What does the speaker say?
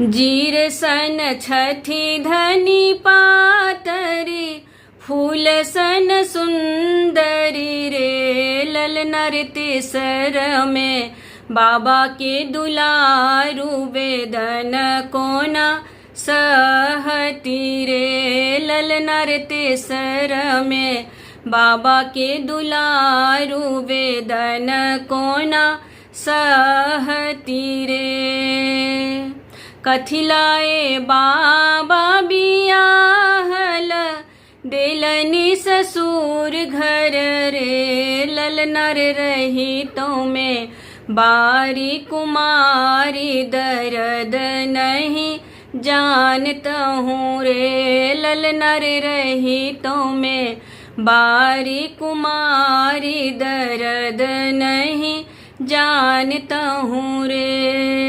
जीर सन छठी धनी पातरी, फूल सन सुंदरी रे। ललना रे तेसर में बाबा के दुलारू, वेदन कोना सहती रे। ललना रे तेसर में बाबा के दुलारू, वेदन कोना सहती रे। कथिलाए बाबा बियाहल, देलनी ससुर घर रे। ललना रे रही तो में बारी कुमारी, दर्द नहीं जानता हूँ रे। ललना रे रही तो में बारी कुमारी, दर्द नहीं जानता हूँ रे।